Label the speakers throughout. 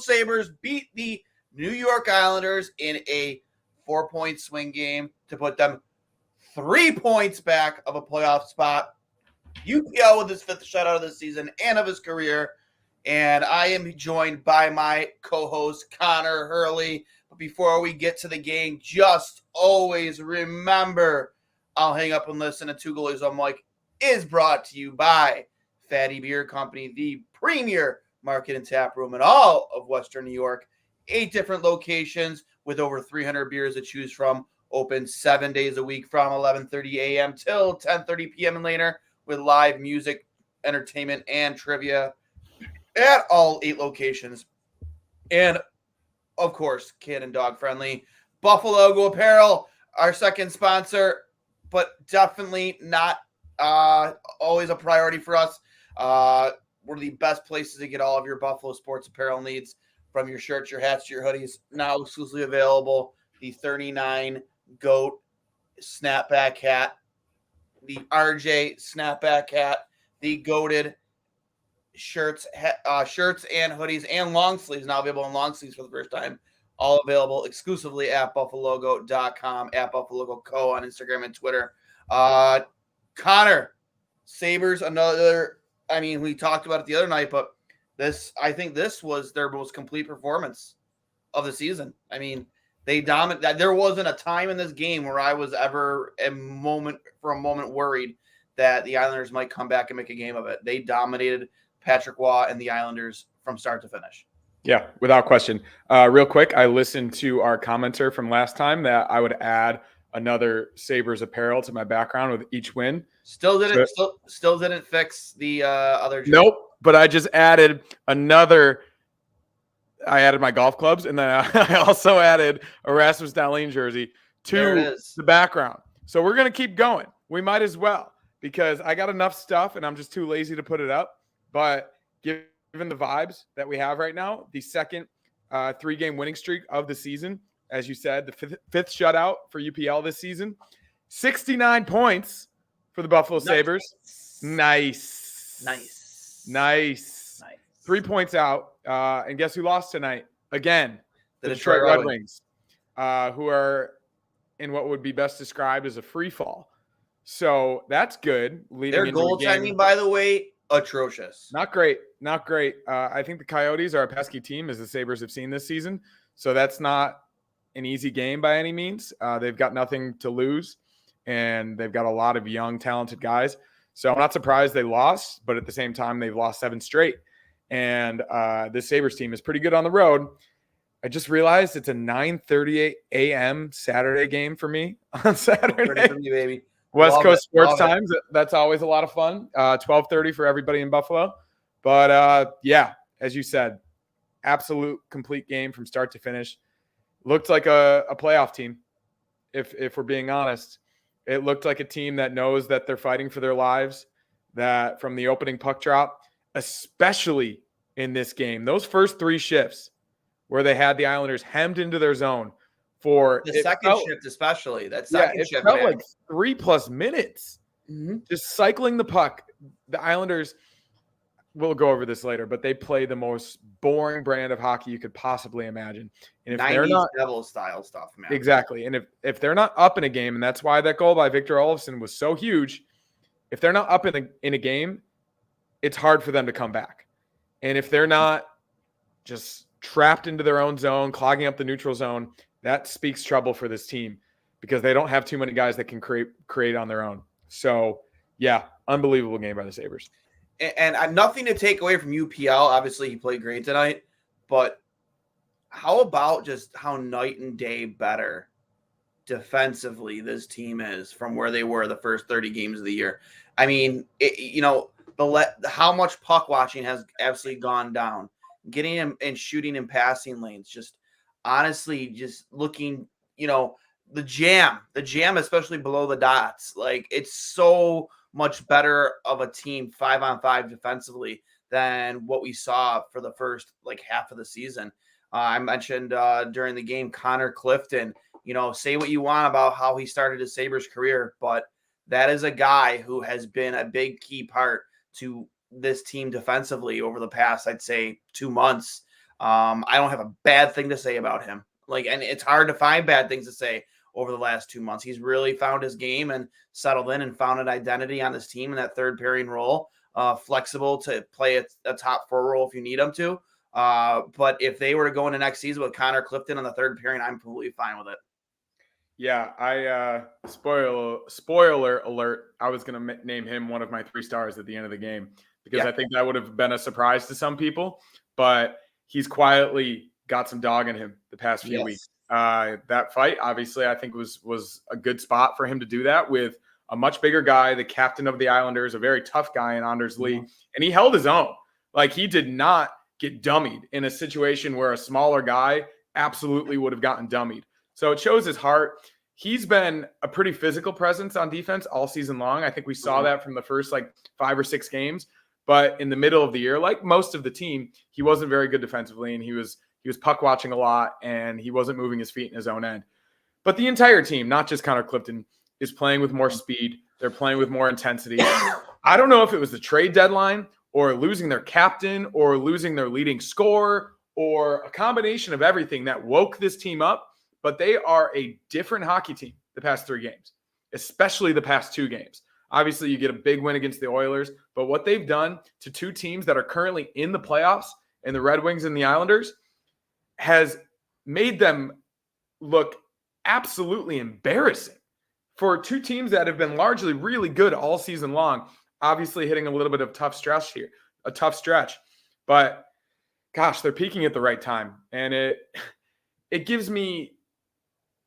Speaker 1: Sabres beat the New York Islanders in a 4-point swing game to put them 3 points back of a playoff spot. UPL with his 5th shutout of the season and of his career. And I am joined by my co-host, Connor Hurley. But before we get to the game, just always remember, I'll hang up and listen to Two Goalies on Mike is brought to you by Fatty Beer Company, the premier market and tap room in all of Western New York. 8 different locations with over 300 beers to choose from. Open 7 days a week from 11:30 a.m. till 10:30 p.m. and later with live music, entertainment, and trivia at all 8 locations. And, of course, kid and dog friendly. Buffalo Go Apparel, our second sponsor, but definitely not always a priority for us. One of the best places to get all of your Buffalo sports apparel needs, from your shirts, your hats, your hoodies, now exclusively available. The 39 GOAT snapback hat, the RJ snapback hat, the GOATed shirts and hoodies and long sleeves, now available in long sleeves for the first time. All available exclusively at buffalogo.com, at Buffalogo Co. on Instagram and Twitter. Connor, Sabres, we talked about it the other night, but I think this was their most complete performance of the season. I mean, they dominated. There wasn't a time in this game where I was ever for a moment worried that the Islanders might come back and make a game of it. They dominated Patrick Waugh and the Islanders from start to finish.
Speaker 2: Yeah, without question. Real quick, I listened to our commenter from last time that I would add another Sabres apparel to my background with each win.
Speaker 1: Still didn't fix the other.
Speaker 2: Nope. But I just added another. I added my golf clubs, and then I also added a Rasmus Dahlin jersey to the background. So we're going to keep going. We might as well, because I got enough stuff, and I'm just too lazy to put it up. But given the vibes that we have right now, the second 3-game winning streak of the season, as you said, the fifth shutout for UPL this season, 69 points for the Buffalo Sabres. Nice. 3 points out. And guess who lost tonight? Again, the Detroit Red Wings, who are in what would be best described as a free fall. So that's good.
Speaker 1: Their goaltending, by the way, atrocious.
Speaker 2: Not great. I think the Coyotes are a pesky team, as the Sabres have seen this season. So that's not an easy game by any means. They've got nothing to lose, and they've got a lot of young, talented guys. So I'm not surprised they lost, but at the same time, they've lost 7 straight. And this Sabres team is pretty good on the road. I just realized it's a 9:38 a.m. Saturday game for me on Saturday.
Speaker 1: For you, baby.
Speaker 2: West Coast sports times. That's always a lot of fun. 12:30 for everybody in Buffalo. But, yeah, as you said, absolute complete game from start to finish. Looked like a playoff team, if we're being honest. It looked like a team that knows that they're fighting for their lives, that from the opening puck drop, especially in this game, those first 3 shifts where they had the Islanders hemmed into their zone for
Speaker 1: the second shift, especially that second shift,
Speaker 2: felt like 3+ minutes, just cycling the puck. The Islanders, we'll go over this later, but they play the most boring brand of hockey you could possibly imagine. And if they're not
Speaker 1: Devil style stuff, man.
Speaker 2: Exactly. And if they're not up in a game, and that's why that goal by Victor Olofsson was so huge, if they're not up in a game, it's hard for them to come back. And if they're not just trapped into their own zone, clogging up the neutral zone, that speaks trouble for this team, because they don't have too many guys that can create on their own. So, yeah, unbelievable game by the Sabres.
Speaker 1: And nothing to take away from UPL. Obviously, he played great tonight. But how about just how night and day better defensively this team is from where they were the first 30 games of the year? I mean, how much puck watching has absolutely gone down. Getting him and shooting and passing lanes, just honestly, just looking, the jam, especially below the dots. Like, it's so much better of a team 5-on-5 defensively than what we saw for the first half of the season. I mentioned during the game, Connor Clifton, say what you want about how he started his Sabres career, but that is a guy who has been a big key part to this team defensively over the past, I'd say, 2 months. I don't have a bad thing to say about him. And it's hard to find bad things to say over the last 2 months. He's really found his game and settled in and found an identity on this team in that third pairing role. Flexible to play a top 4 role if you need him to. But if they were to go into next season with Connor Clifton on the third pairing, I'm completely fine with it.
Speaker 2: Yeah, spoiler alert, I was going to name him one of my 3 stars at the end of the game because I think that would have been a surprise to some people, but he's quietly got some dog in him the past few weeks. That fight, obviously, I think was a good spot for him to do that with a much bigger guy, the captain of the Islanders, a very tough guy in Anders Lee, and he held his own. He did not get dummied in a situation where a smaller guy absolutely would have gotten dummied. So it shows his heart. He's been a pretty physical presence on defense all season long. I think we saw that from the first 5 or 6 games. But in the middle of the year, like most of the team, he wasn't very good defensively, and he was puck watching a lot, and he wasn't moving his feet in his own end. But the entire team, not just Connor Clifton, is playing with more speed. They're playing with more intensity. I don't know if it was the trade deadline or losing their captain or losing their leading scorer or a combination of everything that woke this team up. But they are a different hockey team the past 3 games, especially the past 2 games. Obviously, you get a big win against the Oilers, but what they've done to 2 teams that are currently in the playoffs, and the Red Wings and the Islanders, has made them look absolutely embarrassing for 2 teams that have been largely really good all season long. Obviously, hitting a little bit of a tough stretch, but gosh, they're peaking at the right time, and it gives me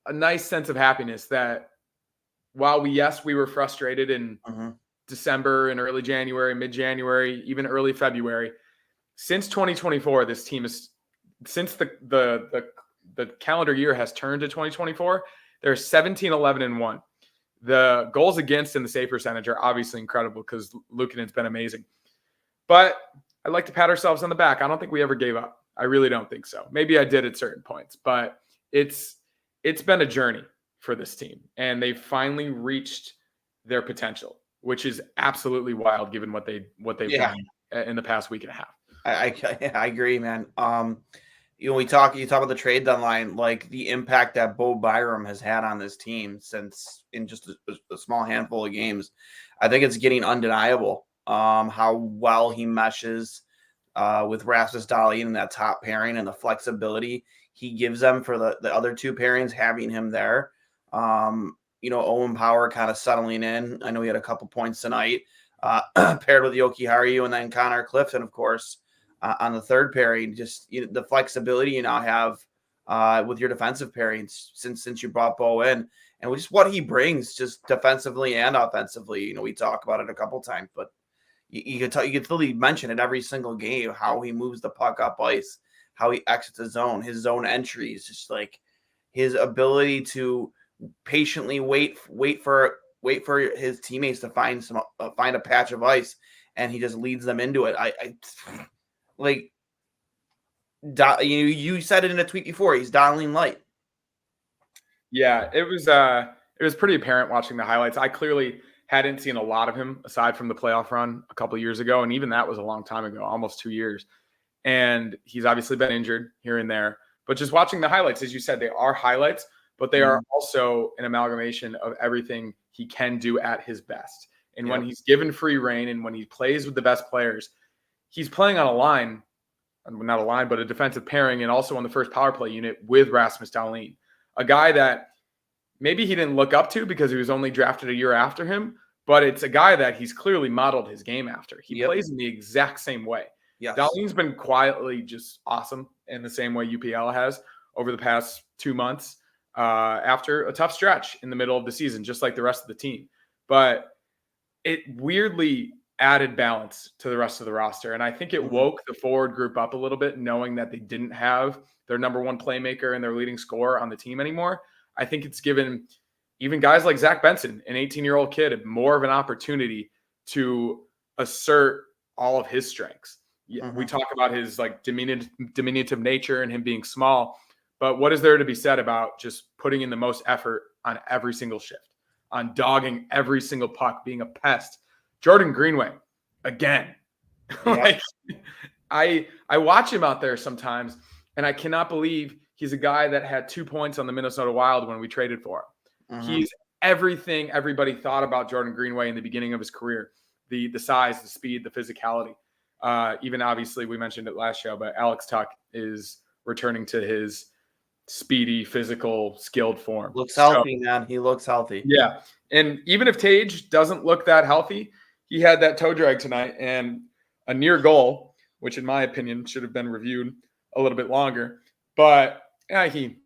Speaker 2: a nice sense of happiness that while we were frustrated in December and early January, mid-January, even early February, since 2024, this team is, since the calendar year has turned to 2024, they're 17-11-1. The goals against and the save percentage are obviously incredible because Luukkonen's been amazing. But I'd like to pat ourselves on the back. I don't think we ever gave up. I really don't think so. Maybe I did at certain points, but it's been a journey for this team, and they've finally reached their potential, which is absolutely wild given what they've done in the past week and a half.
Speaker 1: I agree, man. You talk about the trade deadline, the impact that Bo Byram has had on this team since in just a small handful of games. I think it's getting undeniable how well he meshes with Rasmus Dahlin in that top pairing and the flexibility he gives them for the other 2 pairings, having him there. Owen Power kind of settling in. I know he had a couple points tonight, paired with Yoki Haru, and then Connor Clifton, of course, on the third pairing. Just the flexibility you now have with your defensive pairings since you brought Bo in, and just what he brings, just defensively and offensively. We talk about it a couple times, but you could literally mention it every single game how he moves the puck up ice, how he exits his zone entries, just his ability to patiently wait for his teammates to find a patch of ice, and he just leads them into it. You said it in a tweet before. He's Dahlin light.
Speaker 2: Yeah, it was pretty apparent watching the highlights. I clearly hadn't seen a lot of him aside from the playoff run a couple of years ago, and even that was a long time ago, almost 2 years. And he's obviously been injured here and there. But just watching the highlights, as you said, they are highlights, but they are also an amalgamation of everything he can do at his best. And when he's given free rein and when he plays with the best players, he's playing on a line, not a line, but a defensive pairing, and also on the first power play unit with Rasmus Dahlin, a guy that maybe he didn't look up to because he was only drafted a year after him, but it's a guy that he's clearly modeled his game after. He plays in the exact same way. Yes. Dahlin's been quietly just awesome in the same way UPL has over the past 2 months after a tough stretch in the middle of the season, just like the rest of the team. But it weirdly added balance to the rest of the roster. And I think it woke the forward group up a little bit, knowing that they didn't have their number 1 playmaker and their leading scorer on the team anymore. I think it's given even guys like Zach Benson, an 18-year-old kid, more of an opportunity to assert all of his strengths. We talk about his diminutive nature and him being small, but what is there to be said about just putting in the most effort on every single shift, on dogging every single puck, being a pest? Jordan Greenway, again. I watch him out there sometimes, and I cannot believe he's a guy that had 2 points on the Minnesota Wild when we traded for him.
Speaker 1: Mm-hmm.
Speaker 2: He's everything everybody thought about Jordan Greenway in the beginning of his career. The size, the speed, the physicality. Even obviously we mentioned it last show, but Alex Tuch is returning to his speedy, physical, skilled form.
Speaker 1: Looks healthy, man. He looks healthy.
Speaker 2: Yeah. And even if Tage doesn't look that healthy, he had that toe drag tonight and a near goal, which in my opinion should have been reviewed a little bit longer. But he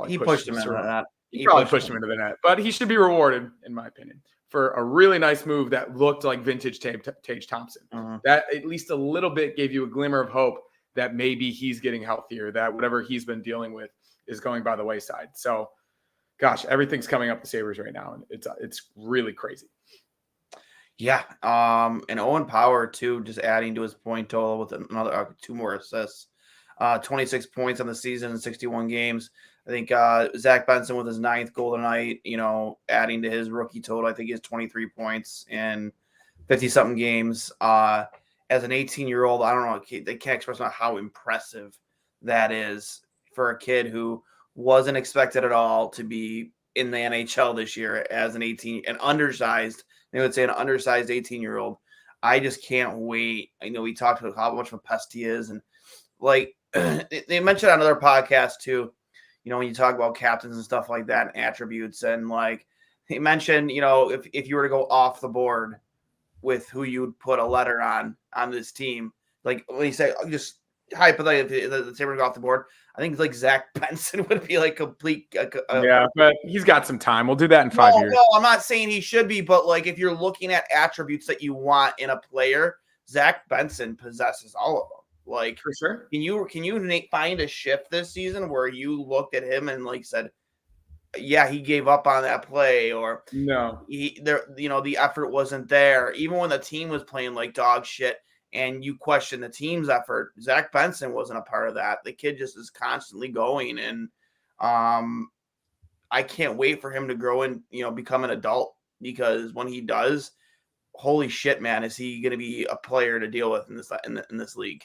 Speaker 1: pushed him into that.
Speaker 2: He probably pushed him into the net. But he should be rewarded, in my opinion, for a really nice move that looked like vintage Tage Thompson.
Speaker 1: Mm-hmm.
Speaker 2: That at least a little bit gave you a glimmer of hope that maybe he's getting healthier, that whatever he's been dealing with is going by the wayside. So, gosh, everything's coming up the Sabres right now, and it's really crazy.
Speaker 1: Yeah, and Owen Power too, just adding to his point total with another 2 more assists, 26 points on the season in 61 games. I think Zach Benson with his 9th goal tonight, adding to his rookie total. I think he has 23 points in 50-something games. As an 18-year-old, I don't know, they can't express how impressive that is for a kid who wasn't expected at all to be in the NHL this year as an undersized. They would say an undersized 18-year-old. I just can't wait. I know we talked about how much of a pest he is, and like they mentioned on other podcasts too. When you talk about captains and stuff like that and attributes, and like he mentioned, if you were to go off the board with who you'd put a letter on this team, like when you say just hypothetically, if the Sabres go off the board, I think like Zach Benson would be like complete.
Speaker 2: Yeah, but he's got some time. We'll do that in 5 years.
Speaker 1: No, I'm not saying he should be, but like if you're looking at attributes that you want in a player, Zach Benson possesses all of them. Like
Speaker 2: for sure.
Speaker 1: Can you find a shift this season where you looked at him and like said, yeah, he gave up on that play, or
Speaker 2: no,
Speaker 1: the effort wasn't there, even when the team was playing like dog shit, and you question the team's effort. Zach Benson wasn't a part of that. The kid just is constantly going, and I can't wait for him to grow and become an adult, because when he does, holy shit, man, is he going to be a player to deal with in this league?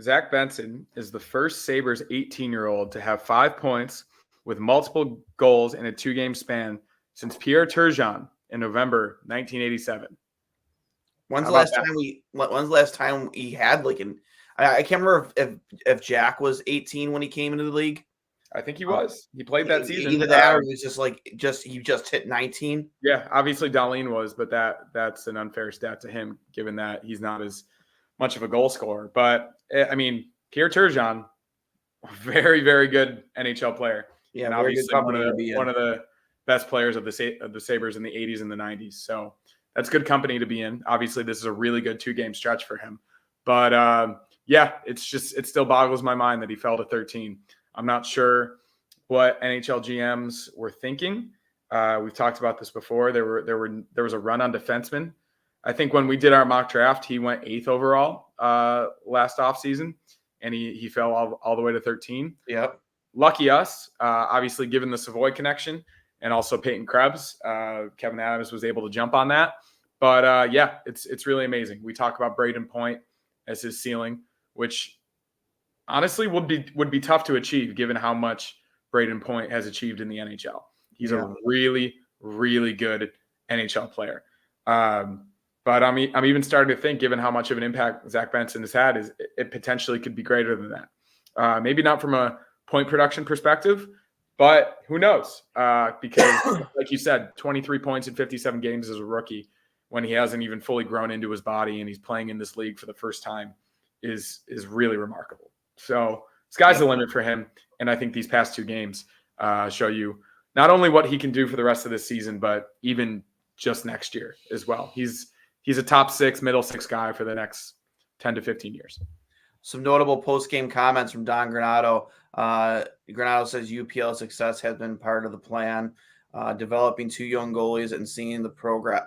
Speaker 2: Zach Benson is the first Sabres 18-year-old to have 5 points with multiple goals in a 2-game span since Pierre Turgeon in November 1987.
Speaker 1: When's the last time he had like I can't remember if Jack was 18 when he came into the league.
Speaker 2: I think he was. He played that season.
Speaker 1: Either that or it was he just hit 19.
Speaker 2: Yeah, obviously Dahlin was, but that's an unfair stat to him given that he's not as much of a goal scorer. But I mean, Pierre Turgeon, very, very good NHL player.
Speaker 1: Yeah,
Speaker 2: and obviously one of the best players of the Sabres in the 80s and the 90s. So that's good company to be in. Obviously, this is a really good 2-game stretch for him. But yeah, it still boggles my mind that he fell to 13. I'm not sure what NHL GMs were thinking. We've talked about this before. There was a run on defensemen. I think when we did our mock draft, he went 8th overall last offseason, and he fell all the way to 13.
Speaker 1: Yep.
Speaker 2: Lucky us, obviously, given the Savoy connection and also Peyton Krebs. Kevin Adams was able to jump on that. But, yeah, it's really amazing. We talk about Braden Point as his ceiling, which honestly would be tough to achieve given how much Braden Point has achieved in the NHL. He's a really, really good NHL player. But I'm even starting to think, given how much of an impact Zach Benson has had, is it potentially could be greater than that. Maybe not from a point production perspective, but who knows? Because, like you said, 23 points in 57 games as a rookie when he hasn't even fully grown into his body and he's playing in this league for the first time is really remarkable. So sky's the limit for him, and I think these past 2 games show you not only what he can do for the rest of this season, but even just next year as well. He's a top 6, middle 6 guy for the next 10 to 15 years.
Speaker 1: Some notable post-game comments from Don Granato. Granato says UPL success has been part of the plan. Developing 2 young goalies and seeing the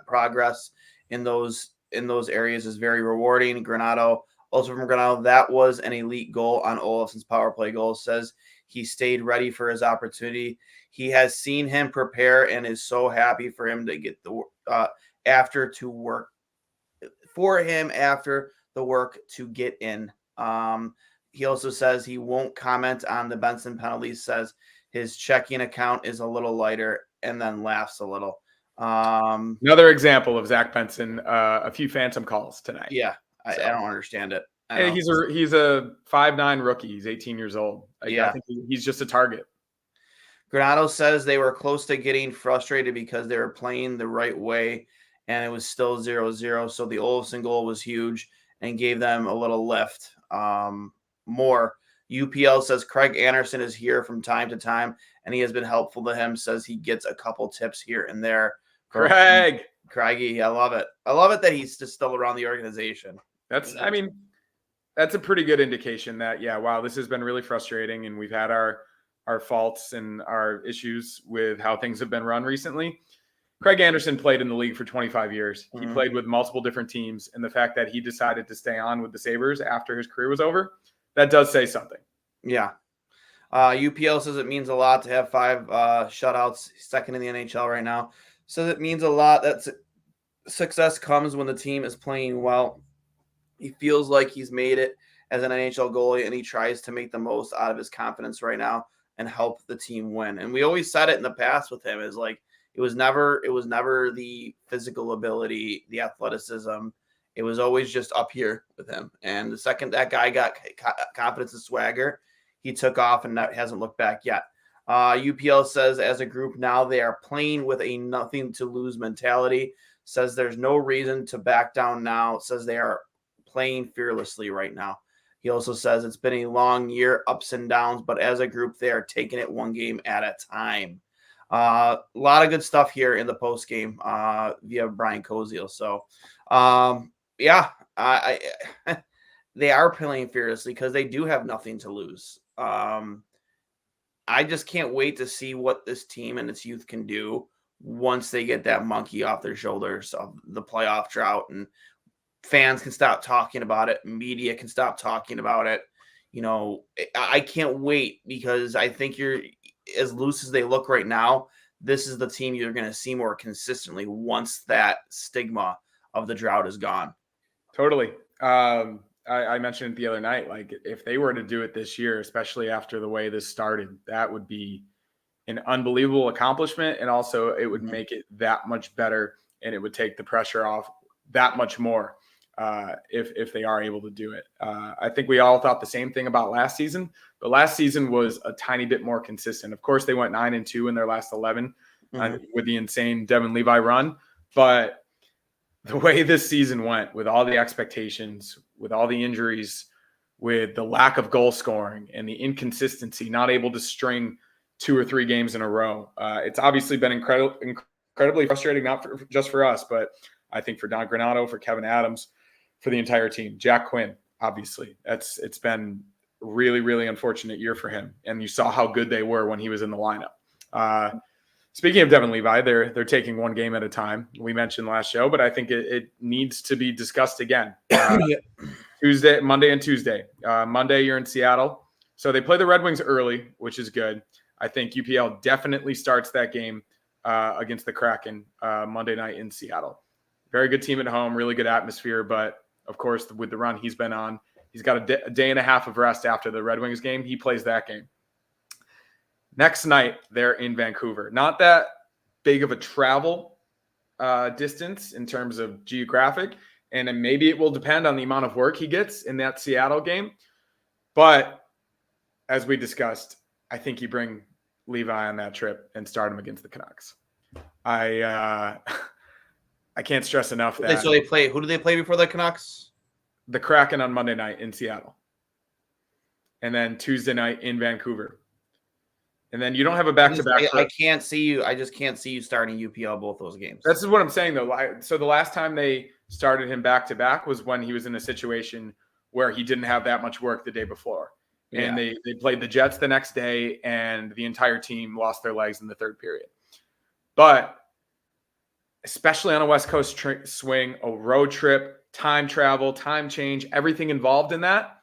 Speaker 1: progress in those areas is very rewarding. Granato, also from Granato, that was an elite goal on Olofsson's power play goal. Says he stayed ready for his opportunity. He has seen him prepare and is so happy for him to get after the work to get in. He also says he won't comment on the Benson penalties, says his checking account is a little lighter, and then laughs a little.
Speaker 2: Another example of Zach Benson, a few phantom calls tonight.
Speaker 1: Yeah, I don't understand it.
Speaker 2: Hey, he's a 5'9" rookie. He's 18 years old.
Speaker 1: Yeah.
Speaker 2: I think he's just a target.
Speaker 1: Granato says they were close to getting frustrated because they were playing the right way, and it was still 0-0. So the Olofsson goal was huge and gave them a little lift. More. UPL says Craig Anderson is here from time to time, and he has been helpful to him. Says he gets a couple tips here and there. Craigie, I love it. I love it that he's just still around the organization.
Speaker 2: That's a pretty good indication that, wow, this has been really frustrating, and we've had our faults and our issues with how things have been run recently. Craig Anderson played in the league for 25 years. He played with multiple different teams, and the fact that he decided to stay on with the Sabres after his career was over, that does say something.
Speaker 1: Yeah. UPL says it means a lot to have 5 shutouts, second in the NHL right now. Says it means a lot that success comes when the team is playing well. He feels like he's made it as an NHL goalie, and he tries to make the most out of his confidence right now and help the team win. And we always said it in the past with him, is like it was never the physical ability, the athleticism. It was always just up here with him. And the second that guy got confidence and swagger, he took off and hasn't looked back yet. UPL says as a group now they are playing with a nothing to lose mentality. Says there's no reason to back down now. Says they are playing fearlessly right now. He also says it's been a long year, ups and downs, but as a group, they are taking it one game at a time. A lot of good stuff here in the post game via Brian Koziel. So, they are playing fearlessly because they do have nothing to lose. I just can't wait to see what this team and its youth can do once they get that monkey off their shoulders of the playoff drought, and fans can stop talking about it. Media can stop talking about it. You know, I can't wait because I think you're as loose as they look right now. This is the team you're going to see more consistently once that stigma of the drought is gone.
Speaker 2: Totally. I mentioned it the other night, like if they were to do it this year, especially after the way this started, that would be an unbelievable accomplishment. And also it would make it that much better, and it would take the pressure off that much more if they are able to do it. I think we all thought the same thing about last season, but last season was a tiny bit more consistent. Of course, they went 9-2 in their last 11 with the insane Devin Levi run, but the way this season went, with all the expectations, with all the injuries, with the lack of goal scoring and the inconsistency, not able to string 2 or 3 games in a row, it's obviously been incredibly frustrating, not just for us, but I think for Don Granato, for Kevin Adams, for the entire team. Jack Quinn, obviously, it's been really, really unfortunate year for him, and you saw how good they were when he was in the lineup. Speaking of Devin Levi, they're taking one game at a time. We mentioned last show, but I think it needs to be discussed again. Monday and Tuesday. Monday, you're in Seattle. So they play the Red Wings early, which is good. I think UPL definitely starts that game against the Kraken Monday night in Seattle. Very good team at home, really good atmosphere. But, of course, with the run he's been on, he's got a day and a half of rest after the Red Wings game. He plays that game. Next night, they're in Vancouver. Not that big of a travel distance in terms of geographic, and then maybe it will depend on the amount of work he gets in that Seattle game. But as we discussed, I think you bring Levi on that trip and start him against the Canucks. I can't stress enough that.
Speaker 1: So they play. Who do they play before the Canucks?
Speaker 2: The Kraken on Monday night in Seattle, and then Tuesday night in Vancouver. And then you don't have a back-to-back.
Speaker 1: I can't see you. I just can't see you starting UPL both those games.
Speaker 2: That's what I'm saying, though. So the last time they started him back-to-back was when he was in a situation where he didn't have that much work the day before. And they played the Jets the next day, and the entire team lost their legs in the third period. But especially on a West Coast swing, a road trip, time travel, time change, everything involved in that,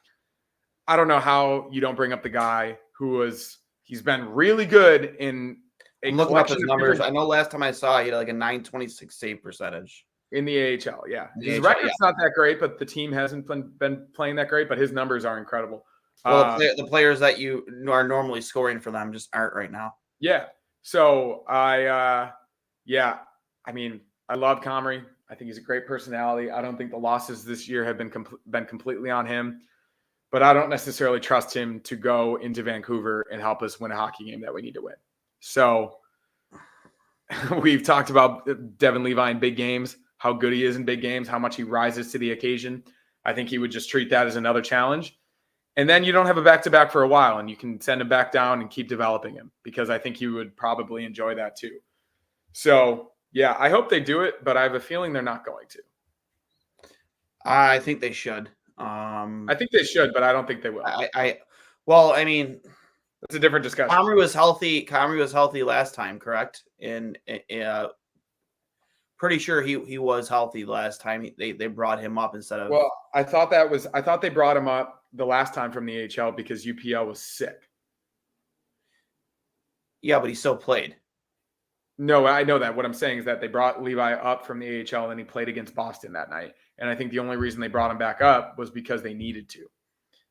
Speaker 2: I don't know how you don't bring up the guy who was – he's been really good in a
Speaker 1: I'm looking up his numbers. I know last time I saw he had like a 926 save percentage.
Speaker 2: In the AHL, yeah. His
Speaker 1: AHL,
Speaker 2: record's not that great, but the team hasn't been playing that great, but his numbers are incredible.
Speaker 1: Well, the players that you are normally scoring for them just aren't right now.
Speaker 2: Yeah. So I mean, I love Comrie. I think he's a great personality. I don't think the losses this year have been completely on him, but I don't necessarily trust him to go into Vancouver and help us win a hockey game that we need to win. So we've talked about Devin Levi in big games, how good he is in big games, how much he rises to the occasion. I think he would just treat that as another challenge. And then you don't have a back-to-back for a while, and you can send him back down and keep developing him, because I think he would probably enjoy that too. So, yeah, I hope they do it, but I have a feeling they're not going to.
Speaker 1: I think they should.
Speaker 2: I think they should, but I don't think they will.
Speaker 1: Well, I mean,
Speaker 2: that's a different discussion.
Speaker 1: Comrie was healthy last time, correct? And pretty sure he was healthy last time. They brought him up instead of.
Speaker 2: Well, I thought they brought him up the last time from the AHL because UPL was sick.
Speaker 1: Yeah, but he still played.
Speaker 2: No, I know that. What I'm saying is that they brought Levi up from the AHL and he played against Boston that night. And I think the only reason they brought him back up was because they needed to.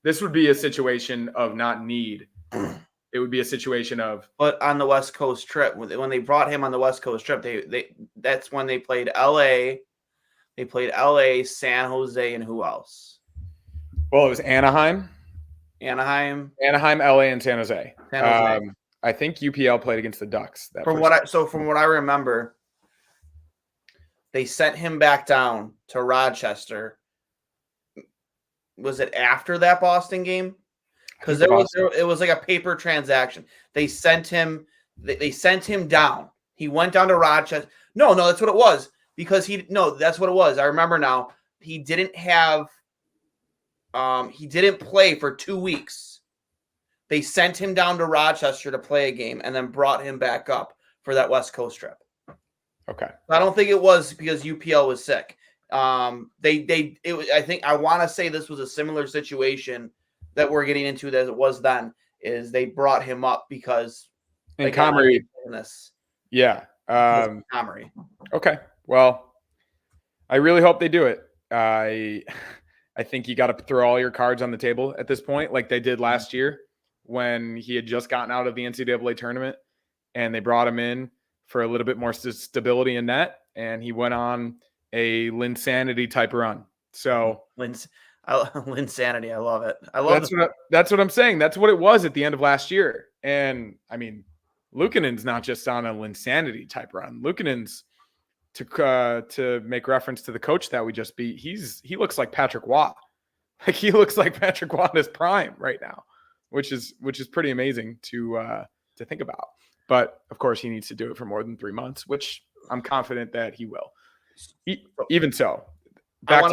Speaker 2: This would be a situation of not need. It would be a situation of.
Speaker 1: But on the West Coast trip, when they brought him on the West Coast trip, that's when they played LA. They played LA, San Jose, and who else?
Speaker 2: Well, it was Anaheim,
Speaker 1: LA,
Speaker 2: and San Jose. I think UPL played against the Ducks.
Speaker 1: From what I remember, they sent him back down to Rochester. Was it after that Boston game? Because it was like a paper transaction. They sent him down. He went down to Rochester. No, that's what it was. Because that's what it was. I remember now. He didn't play for 2 weeks. They sent him down to Rochester to play a game and then brought him back up for that West Coast trip.
Speaker 2: Okay.
Speaker 1: I don't think it was because UPL was sick. I want to say this was a similar situation that we're getting into that it was then, is they brought him up because
Speaker 2: and Comrie. Yeah.
Speaker 1: Comrie.
Speaker 2: Okay. Well, I really hope they do it. I think you got to throw all your cards on the table at this point, like they did last year when he had just gotten out of the NCAA tournament and they brought him in for a little bit more stability in net, and he went on a Linsanity type run. So
Speaker 1: Linsanity, I love it.
Speaker 2: That's what I'm saying. That's what it was at the end of last year. And I mean, Luukkonen's not just on a Linsanity type run. Luukkonen's, to make reference to the coach that we just beat, he looks like Patrick Waugh. Like he looks like Patrick Waugh in his prime right now, which is pretty amazing to think about. But of course, he needs to do it for more than 3 months, which I'm confident that he will. Even so,
Speaker 1: I want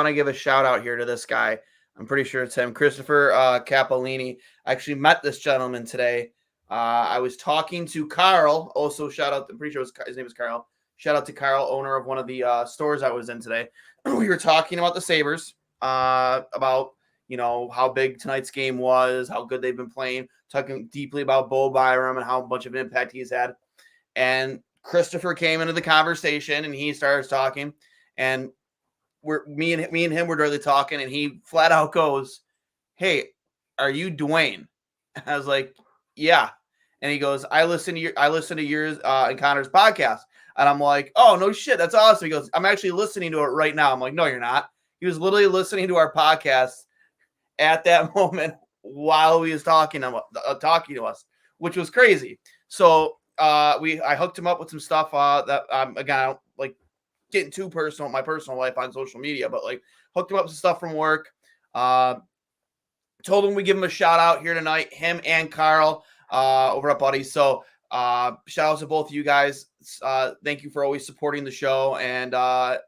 Speaker 1: to give a shout out here to this guy. I'm pretty sure it's him, Christopher Capolini. I actually met this gentleman today. I was talking to Carl. Also, shout out. I'm pretty sure his name is Carl. Shout out to Carl, owner of one of the stores I was in today. We were talking about the Sabres, about how big tonight's game was, how good they've been playing, talking deeply about Bo Byram and how much of an impact he's had. And Christopher came into the conversation and he starts talking, and me and him were directly talking, and he flat out goes, "Hey, are you Duane?" I was like, "Yeah." And he goes, I listen to yours and Connor's podcast. And I'm like, "Oh, no shit. That's awesome." He goes, "I'm actually listening to it right now." I'm like, "No, you're not." He was literally listening to our podcast at that moment while he was talking to us, which was crazy. So I hooked him up with some stuff that again, I don't like getting too personal, my personal life on social media, but like hooked him up with some stuff from work. Told him we give him a shout out here tonight, him and Carl over at Buddy. So shout out to both of you guys. Thank you for always supporting the show and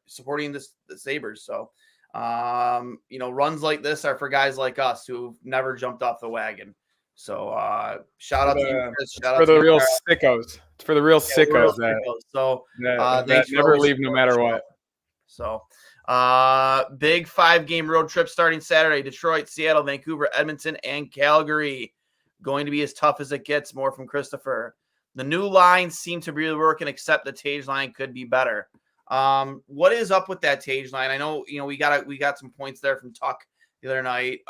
Speaker 1: supporting the Sabres. So runs like this are for guys like us who've never jumped off the wagon. So shout out to you, Chris. Shout out
Speaker 2: for
Speaker 1: to
Speaker 2: the real
Speaker 1: Carl.
Speaker 2: sickos. It's for the real sickos that never leave no matter what.
Speaker 1: So big 5-game road trip starting Saturday: Detroit, Seattle, Vancouver, Edmonton, and Calgary. Going to be as tough as it gets. More from Christopher. The new lines seem to be really working, except the Tage line could be better. What is up with that Tage line? I know, we got some points there from Tuck the other night.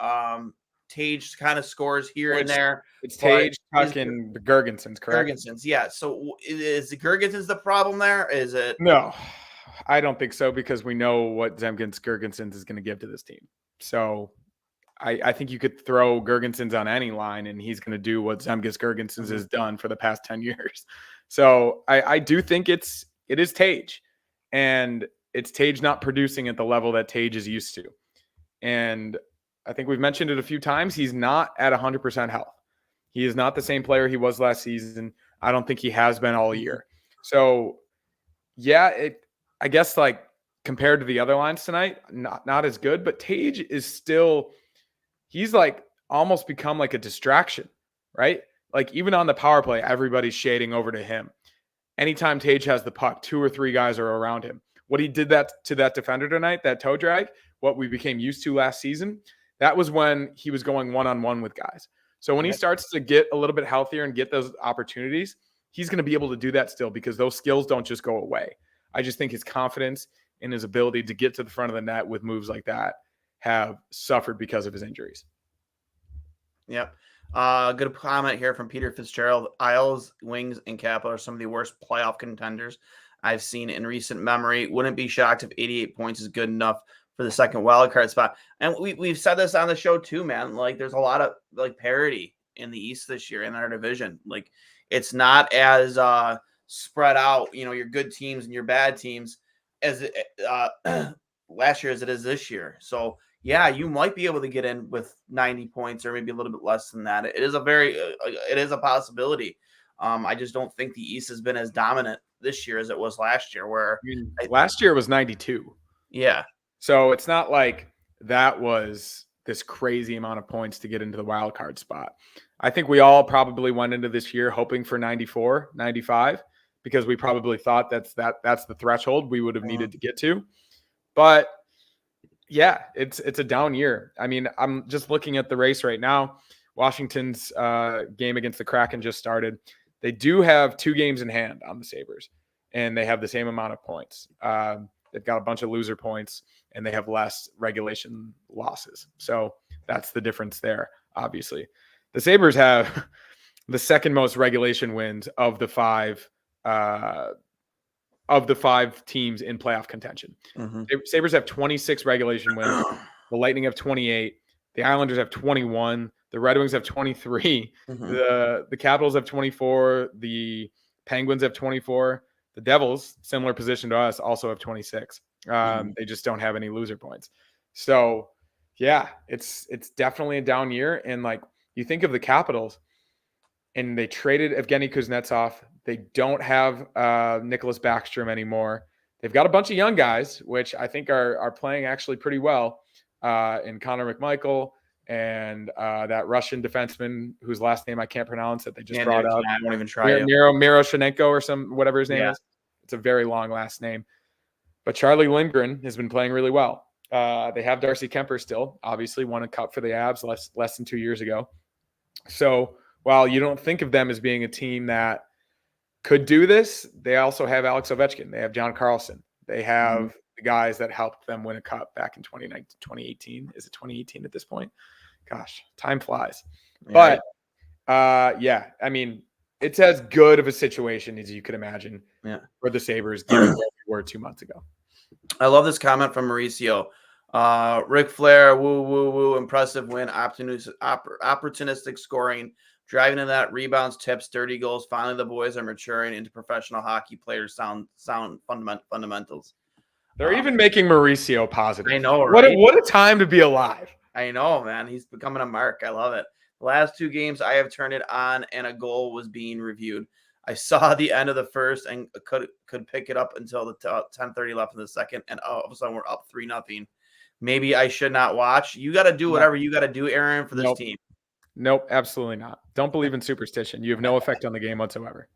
Speaker 1: Tage kind of scores here and there.
Speaker 2: It's Tage, Tuck, and Gergensons, correct?
Speaker 1: Gergensons, yeah. So is the Gergensons the problem there? Is it?
Speaker 2: No, I don't think so, because we know what Zemgus Gergensons is going to give to this team. So I think you could throw Gergensons on any line, and he's going to do what Zemgus Gergensons has done for the past 10 years. So I do think it is Tage, and it's Tage not producing at the level that Tage is used to. And I think we've mentioned it a few times. He's not at 100% health. He is not the same player he was last season. I don't think he has been all year. So yeah, I guess like compared to the other lines tonight, not as good, but Tage is still, he's like almost become like a distraction, right? Like even on the power play, everybody's shading over to him. Anytime Tage has the puck, 2 or 3 guys are around him. What he did to that defender tonight, that toe drag, what we became used to last season, that was when he was going one-on-one with guys. So when he starts to get a little bit healthier and get those opportunities, he's going to be able to do that still, because those skills don't just go away. I just think his confidence and his ability to get to the front of the net with moves like that have suffered because of his injuries.
Speaker 1: Yep. Good comment here from Peter Fitzgerald. Isles, Wings, and Capital are some of the worst playoff contenders I've seen in recent memory. Wouldn't be shocked if 88 points is good enough for the second wildcard spot. And we've said this on the show too, man. Like there's a lot of like parity in the East this year in our division. Like it's not as spread out, your good teams and your bad teams as last year as it is this year. So yeah, you might be able to get in with 90 points or maybe a little bit less than that. It is a possibility. I just don't think the East has been as dominant this year as it was last year, where
Speaker 2: last year was 92.
Speaker 1: Yeah.
Speaker 2: So it's not like that was this crazy amount of points to get into the wild card spot. I think we all probably went into this year hoping for 94, 95, because we probably thought that's the threshold we would have needed to get to. But yeah, it's a down year. I mean, I'm just looking at the race right now. Washington's game against the Kraken just started. They do have 2 games in hand on the Sabres, and they have the same amount of points. They've got a bunch of loser points, and they have less regulation losses. So that's the difference there, obviously. The Sabres have the second most regulation wins of the 5 teams in playoff contention. The Sabres have 26 regulation wins. The Lightning have 28. The Islanders have 21. The Red Wings have 23. The Capitals have 24. The Penguins have 24. The Devils, similar position to us, also have 26. They just don't have any loser points. So, yeah, it's definitely a down year. And like you think of the Capitals, and they traded Evgeny Kuznetsov. They don't have Nicholas Backstrom anymore. They've got a bunch of young guys, which I think are playing actually pretty well. In Connor McMichael and that Russian defenseman whose last name I can't pronounce that they just brought up.
Speaker 1: I won't even try it.
Speaker 2: Miroshenko or whatever his name is. It's a very long last name. But Charlie Lindgren has been playing really well. They have Darcy Kemper still, obviously won a cup for the Abs less than 2 years ago. So while you don't think of them as being a team that could do this, they also have Alex Ovechkin. They have John Carlson. They have the guys that helped them win a cup back in 2018. Is it 2018 at this point? Gosh, time flies. Yeah. But yeah, I mean, it's as good of a situation as you could imagine for the Sabres given where we were 2 months ago.
Speaker 1: I love this comment from Mauricio. Ric Flair, woo, woo, woo, impressive win, opportunistic scoring, driving in that, rebounds, tips, dirty goals. Finally, the boys are maturing into professional hockey players, sound fundamentals.
Speaker 2: They're even making Mauricio positive.
Speaker 1: I know, right?
Speaker 2: What a time to be alive.
Speaker 1: I know, man. He's becoming a mark. I love it. The last 2 games, I have turned it on, and a goal was being reviewed. I saw the end of the first and could pick it up until the 10:30 left in the second, and all of a sudden we're up 3-0. Maybe I should not watch. You got to do whatever you got to do, Aaron, for this team.
Speaker 2: Nope, absolutely not. Don't believe in superstition. You have no effect on the game whatsoever.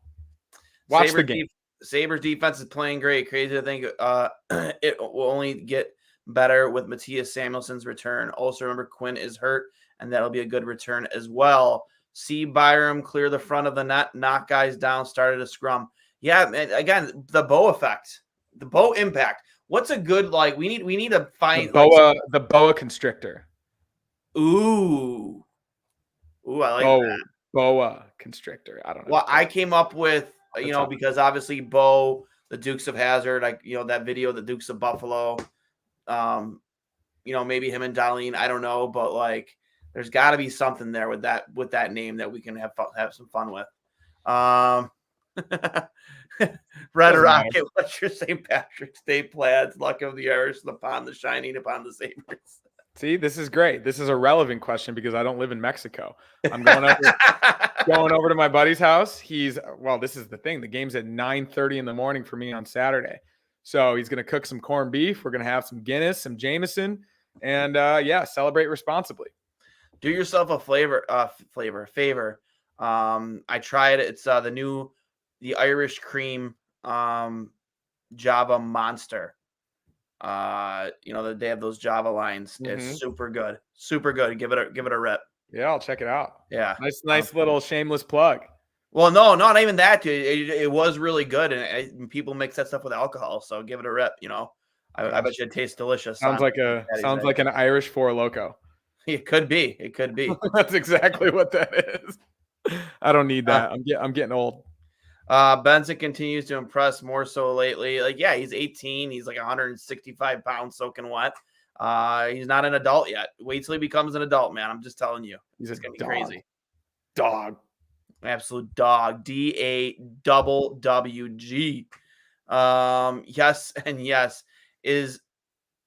Speaker 2: Watch the game.
Speaker 1: Sabres defense is playing great. Crazy to think it will only get better with Matthias Samuelson's return. Also, remember Quinn is hurt, and that'll be a good return as well. See Byram clear the front of the net, knock guys down, started a scrum. Yeah, again, the Bo effect. The bow impact. What's a good we need to find
Speaker 2: the boa constrictor.
Speaker 1: Ooh, I like that.
Speaker 2: Boa constrictor. I don't know.
Speaker 1: Well, I came up with because obviously Bo, the Dukes of Hazzard, that video, the Dukes of Buffalo. Maybe him and Darlene. I don't know, but there's got to be something there with that name that we can have some fun with. Red Rocket, what's your St. Patrick's Day plans? Luck of the Irish, the pond, the shining upon the Sabres.
Speaker 2: See, this is great. This is a relevant question because I don't live in Mexico. I'm going over to my buddy's house. This is the thing. The game's at 9:30 in the morning for me on Saturday. So he's going to cook some corned beef. We're going to have some Guinness, some Jameson, and celebrate responsibly.
Speaker 1: Do yourself a favor. I tried it. It's the Irish cream Java Monster. They have those Java lines. Mm-hmm. It's super good. Super good. Give it a rip.
Speaker 2: Yeah, I'll check it out.
Speaker 1: Yeah.
Speaker 2: Nice little shameless plug.
Speaker 1: Well, no, not even that, dude. It was really good, and people mix that stuff with alcohol, so give it a rip. I bet you it tastes delicious.
Speaker 2: Sounds like an Irish Four Loko.
Speaker 1: It could be.
Speaker 2: That's exactly what that is. I don't need that. I'm getting old.
Speaker 1: Benson continues to impress more so lately. He's 18. He's 165 pounds soaking wet. He's not an adult yet. Wait till he becomes an adult, man. I'm just telling you.
Speaker 2: He's
Speaker 1: going to be
Speaker 2: dog.
Speaker 1: crazy.
Speaker 2: Dog.
Speaker 1: Absolute dog. DAWWG. Yes and yes.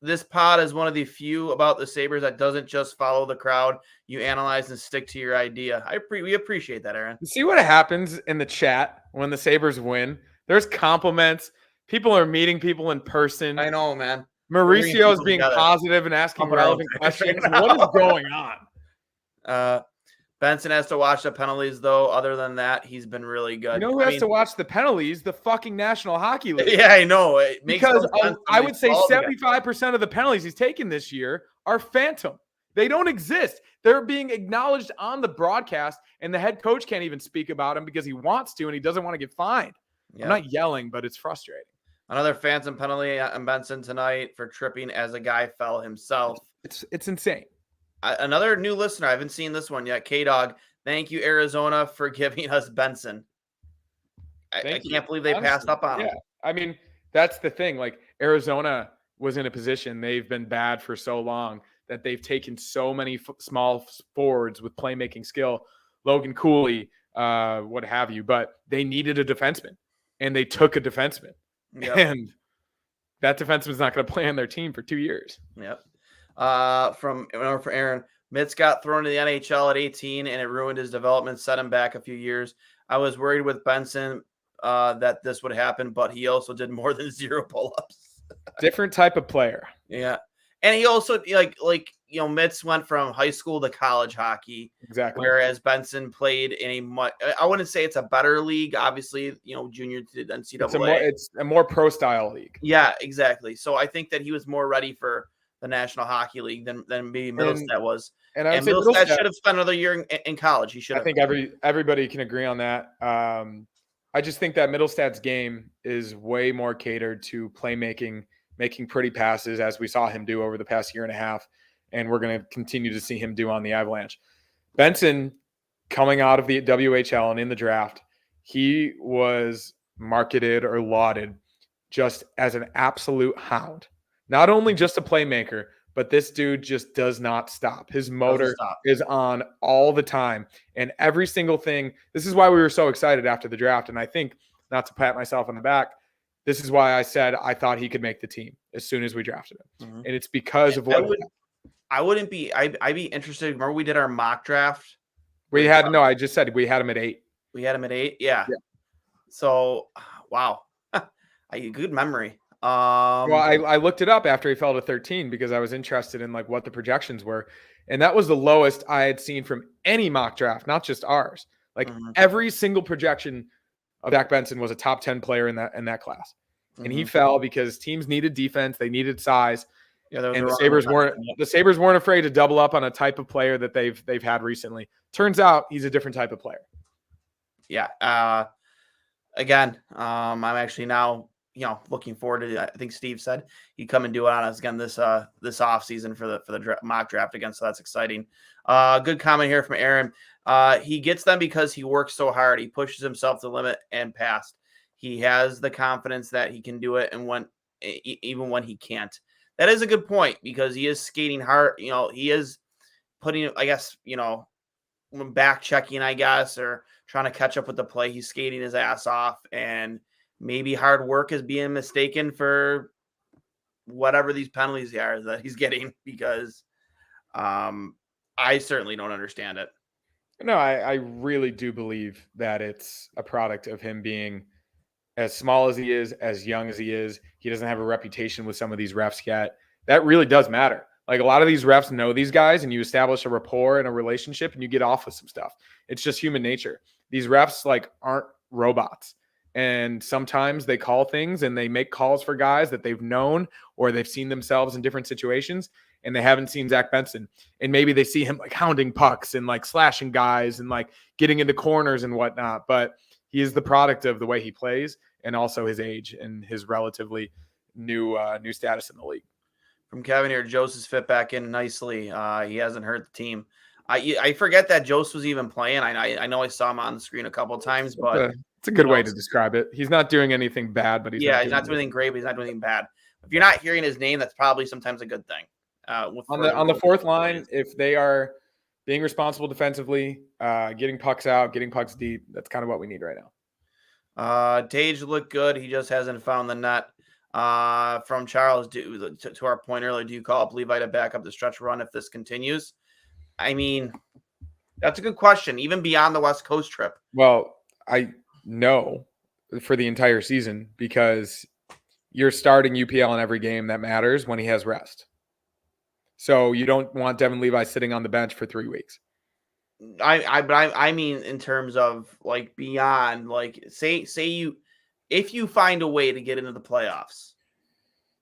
Speaker 1: This pod is one of the few about the Sabres that doesn't just follow the crowd. You analyze and stick to your idea. We appreciate that, Aaron.
Speaker 2: You see what happens in the chat when the Sabres win? There's compliments. People are meeting people in person.
Speaker 1: I know, man.
Speaker 2: Mauricio is being positive and asking relevant questions. What is going on?
Speaker 1: Benson has to watch the penalties, though. Other than that, he's been really good.
Speaker 2: You know who has to watch the penalties? The fucking National Hockey League.
Speaker 1: Yeah, I know.
Speaker 2: Because I would say 75% of the penalties he's taken this year are phantom. They don't exist. They're being acknowledged on the broadcast, and the head coach can't even speak about them because he wants to, and he doesn't want to get fined. Yeah. I'm not yelling, but it's frustrating.
Speaker 1: Another phantom penalty on Benson tonight for tripping as a guy fell himself.
Speaker 2: It's insane.
Speaker 1: Another new listener. I haven't seen this one yet. K-Dog. Thank you, Arizona, for giving us Benson. I can't believe they passed up on him.
Speaker 2: I mean, that's the thing. Arizona was in a position. They've been bad for so long that they've taken so many small forwards with playmaking skill, Logan Cooley, what have you. But they needed a defenseman, and they took a defenseman. Yep. And that defenseman's not going to play on their team for 2 years.
Speaker 1: Yep. For Aaron, Mitz got thrown to the NHL at 18 and it ruined his development, set him back a few years. I was worried with Benson that this would happen, but he also did more than 0 pull-ups.
Speaker 2: Different type of player.
Speaker 1: Yeah. And he also Mitz went from high school to college hockey.
Speaker 2: Exactly.
Speaker 1: Whereas Benson played in I wouldn't say it's a better league, obviously, junior to NCAA.
Speaker 2: It's a more pro style league.
Speaker 1: Yeah, exactly. So I think that he was more ready for the National Hockey League than maybe Middlestat was. And Middlestat should have spent another year in college. He should have.
Speaker 2: I think everybody can agree on that. I just think that Middlestat's game is way more catered to playmaking, making pretty passes, as we saw him do over the past year and a half, and we're going to continue to see him do on the Avalanche. Benson, coming out of the WHL and in the draft, he was marketed or lauded just as an absolute hound. Not only just a playmaker, but this dude just does not stop. His motor is on all the time. And every single thing, this is why we were so excited after the draft. And I think, not to pat myself on the back, this is why I said I thought he could make the team as soon as we drafted him. Mm-hmm. And it's because of what
Speaker 1: I'd be interested. Remember we did our mock draft?
Speaker 2: I just said we had him at 8.
Speaker 1: We had him at 8? Yeah. So, wow. Good memory.
Speaker 2: I looked it up after he fell to 13 because I was interested in what the projections were. And that was the lowest I had seen from any mock draft, not just ours. Every single projection of Zach Benson was a top 10 player in that class. Mm-hmm. And he fell because teams needed defense. They needed size. Yeah, and the Sabres weren't afraid to double up on a type of player that they've had recently. Turns out he's a different type of player.
Speaker 1: Yeah. Again, I'm actually now looking forward to. I think Steve said he'd come and do it on us again this off season for the mock draft again. So that's exciting. Good comment here from Aaron. He gets them because he works so hard. He pushes himself to the limit and past. He has the confidence that he can do it, and even when he can't. That is a good point because he is skating hard. He is putting, I guess, back checking, I guess, or trying to catch up with the play. He's skating his ass off, and maybe hard work is being mistaken for whatever these penalties are that he's getting, because I certainly don't understand it.
Speaker 2: No, I really do believe that it's a product of him being as small as he is, as young as he is. He doesn't have a reputation with some of these refs yet. That really does matter. Like, a lot of these refs know these guys, and you establish a rapport and a relationship, and you get off with some stuff. It's just human nature. These refs aren't robots. And sometimes they call things and they make calls for guys that they've known or they've seen themselves in different situations, and they haven't seen Zach Benson. And maybe they see him hounding pucks and slashing guys and getting into corners and whatnot. But he is the product of the way he plays and also his age and his relatively new status in the league.
Speaker 1: From Kevin here, Joseph's fit back in nicely. He hasn't hurt the team. I forget that Joseph was even playing. I know I saw him on the screen a couple of times, but
Speaker 2: it's a good way to describe it. He's not doing anything bad, but he's not doing anything
Speaker 1: great, but he's not doing anything bad. If you're not hearing his name, that's probably sometimes a good thing.
Speaker 2: On the fourth line, if they are being responsible defensively, getting pucks out, getting pucks deep, that's kind of what we need right now.
Speaker 1: Tage looked good. He just hasn't found the net. From Charles, to our point earlier, do you call up Levi to back up the stretch run if this continues? I mean, that's a good question, even beyond the West Coast trip.
Speaker 2: Well, I know for the entire season, because you're starting UPL in every game that matters when he has rest. So you don't want Devin Levi sitting on the bench for 3 weeks.
Speaker 1: I mean, in terms of beyond, say if you find a way to get into the playoffs,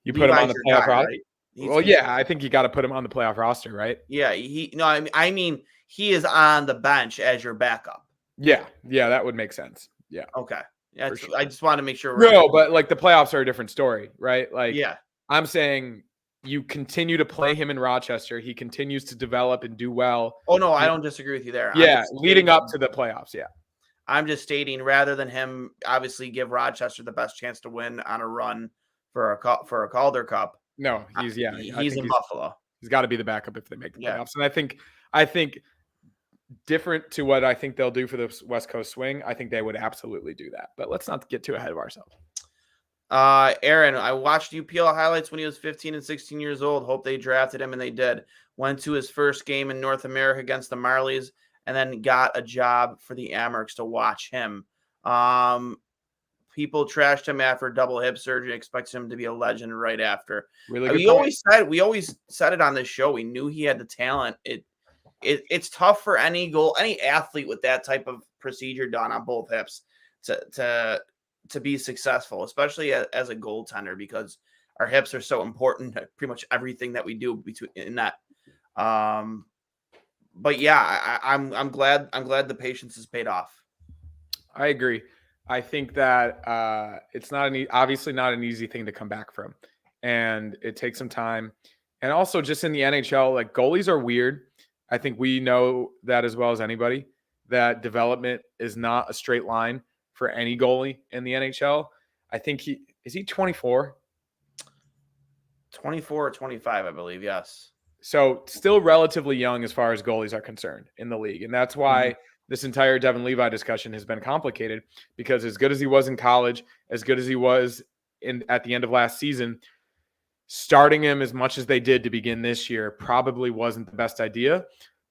Speaker 2: you put him on the playoff roster. Right? Well, yeah, I think you got to put him on the playoff roster, right?
Speaker 1: Yeah, I mean, he is on the bench as your backup.
Speaker 2: Yeah, that would make sense. Yeah.
Speaker 1: Okay. Yeah, sure. I just wanted to make sure.
Speaker 2: No, but the playoffs are a different story, right?
Speaker 1: Yeah.
Speaker 2: I'm saying you continue to play him in Rochester. He continues to develop and do well.
Speaker 1: Oh no, I don't disagree with you there.
Speaker 2: Yeah, leading up to the playoffs. Yeah.
Speaker 1: I'm just stating, rather than him obviously give Rochester the best chance to win on a run for a Calder Cup.
Speaker 2: No, he's
Speaker 1: in Buffalo.
Speaker 2: He's got to be the backup if they make the playoffs. And I think different to what I think they'll do for the West Coast swing, I think they would absolutely do that. But let's not get too ahead of ourselves.
Speaker 1: Aaron, I watched UPL highlights when he was 15 and 16 years old. Hope they drafted him, and they did. Went to his first game in North America against the Marlies, and then got a job for the Amerks to watch him. People trashed him after double hip surgery. Expects him to be a legend right after.
Speaker 2: Really,
Speaker 1: we always said it on this show. We knew he had the talent. It's tough for any athlete with that type of procedure done on both hips to be successful, especially as a goaltender, because our hips are so important to pretty much everything that we do in that. But yeah, I'm glad the patience has paid off.
Speaker 2: I agree. I think that it's obviously not an easy thing to come back from, and it takes some time. And also, just in the NHL, goalies are weird. I think we know that as well as anybody, that development is not a straight line for any goalie in the NHL. I think is he 24?
Speaker 1: 24 or 25, I believe. Yes.
Speaker 2: So still relatively young as far as goalies are concerned in the league. And that's why this entire Devin Levi discussion has been complicated, because as good as he was in college, as good as he was at the end of last season, starting him as much as they did to begin this year probably wasn't the best idea,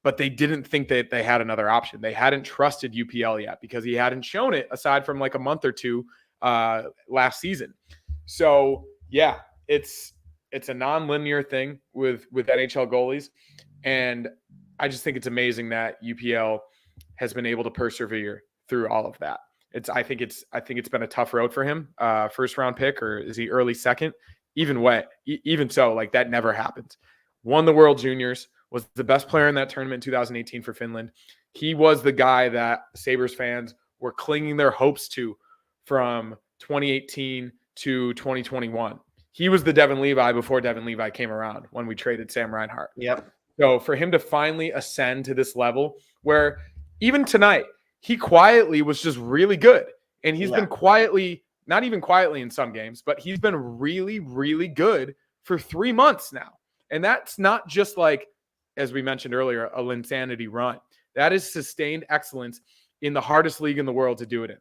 Speaker 2: but they didn't think that they had another option. They hadn't trusted UPL yet because he hadn't shown it aside from a month or two last season. So yeah, it's a non-linear thing with NHL goalies. And I just think it's amazing that UPL has been able to persevere through all of that. I think it's been a tough road for him. First round pick, or is he early second? Even so, that never happened. Won the World Juniors, was the best player in that tournament in 2018 for Finland. He was the guy that Sabres fans were clinging their hopes to from 2018 to 2021. He was the Devin Levi before Devin Levi came around when we traded Sam Reinhart.
Speaker 1: Yep.
Speaker 2: So for him to finally ascend to this level where even tonight, he quietly was just really good. And he's been quietly, not even quietly in some games, but he's been really, really good for 3 months now. And that's not just like, as we mentioned earlier, a Linsanity run. That is sustained excellence in the hardest league in the world to do it in.